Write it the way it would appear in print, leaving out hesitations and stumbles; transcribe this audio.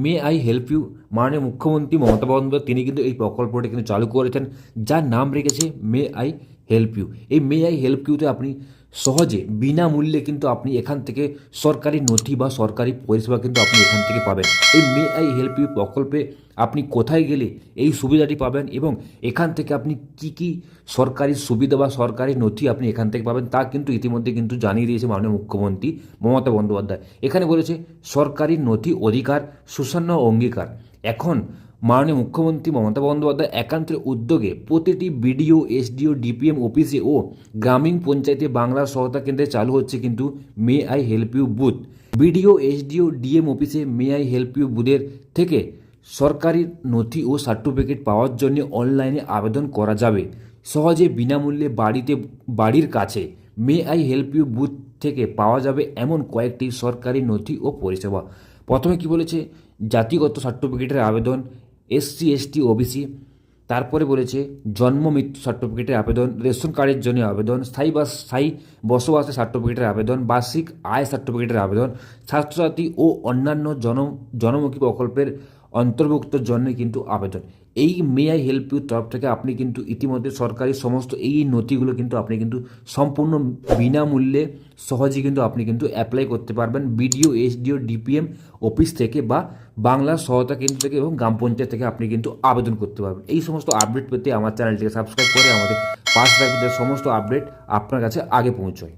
May I help you মাননীয় মুখ্যমন্ত্রী মমতা বন্দ্যোপাধ্যায় তিনি কিন্তু এই প্রকল্পটি কিন্তু চালু করেছেন, যার নাম রেখেছে মে আই হেল্প ইউ। এই মে আই হেল্প ইউতে আপনি সহজে বিনামূল্যে কিন্তু আপনি এখান থেকে সরকারি নথি বা সরকারি পরিষেবা কিন্তু আপনি এখান থেকে পাবেন। এই মে আই হেল্প ইউ প্রকল্পে আপনি কোথায় গেলে এই সুবিধাটি পাবেন এবং এখান থেকে আপনি কি কি সরকারি সুবিধা বা সরকারি নথি আপনি এখান থেকে পাবেন তা কিন্তু ইতিমধ্যে কিন্তু জানিয়ে দিয়েছে মাননীয় মুখ্যমন্ত্রী মমতা বন্দ্যোপাধ্যায়। এখানে বলেছে সরকারি নথি অধিকার সুসান্য অঙ্গীকার। এখন মাননীয় মুখ্যমন্ত্রী মমতা বন্দ্যোপাধ্যায় একান্তের উদ্যোগে প্রতিটি বিডিও, এসডিও, ডিপিএম অফিসে ও গ্রামীণ পঞ্চায়েতে বাংলা সহায়তা কেন্দ্রে চালু হচ্ছে কিন্তু may I help you booth. BDO, SDO, DM অফিসে মে আই হেল্প ইউ বুথের থেকে সরকারি নথি ও সার্টিফিকেট পাওয়ার জন্য অনলাইনে আবেদন করা যাবে সহজে বিনামূল্যে বাড়ির কাছে। May I help you booth থেকে পাওয়া যাবে এমন কয়েকটি সরকারি নথি ও পরিষেবা। প্রথমে কি বলেছে, জাতিগত সার্টিফিকেটের আবেদন, এসসি, এসটি, ওবিসি। তারপরে বলেছে জন্ম মৃত্যু সার্টিফিকেটের আবেদন, রেশন কার্ডের জন্য আবেদন, স্থায়ী বসবাসের সার্টিফিকেটের আবেদন, বার্ষিক আয় সার্টিফিকেটের আবেদন, স্বাস্থ্যসাথী ও অন্যান্য জনমুখী প্রকল্পের অন্তর্ভুক্তর জন্য কিন্তু আবেদন। এই মে আই হেল্প ইউর তরফ থেকে আপনি কিন্তু ইতিমধ্যে সরকারি সমস্ত এই নথিগুলো কিন্তু আপনি কিন্তু সম্পূর্ণ বিনামূল্যে সহজেই কিন্তু আপনি কিন্তু অ্যাপ্লাই করতে পারবেন বিডিও, এসডিও, ডিপিএম অফিস থেকে বা বাংলা সহায়তা কেন্দ্র থেকে এবং গ্রাম পঞ্চায়েত থেকে আপনি কিন্তু আবেদন করতে পারবেন। এই সমস্ত আপডেট পেতে আমার চ্যানেলটিকে সাবস্ক্রাইব করে আমাদের পাশে থাকবে, সমস্ত আপডেট আপনার কাছে আগে পৌঁছয়।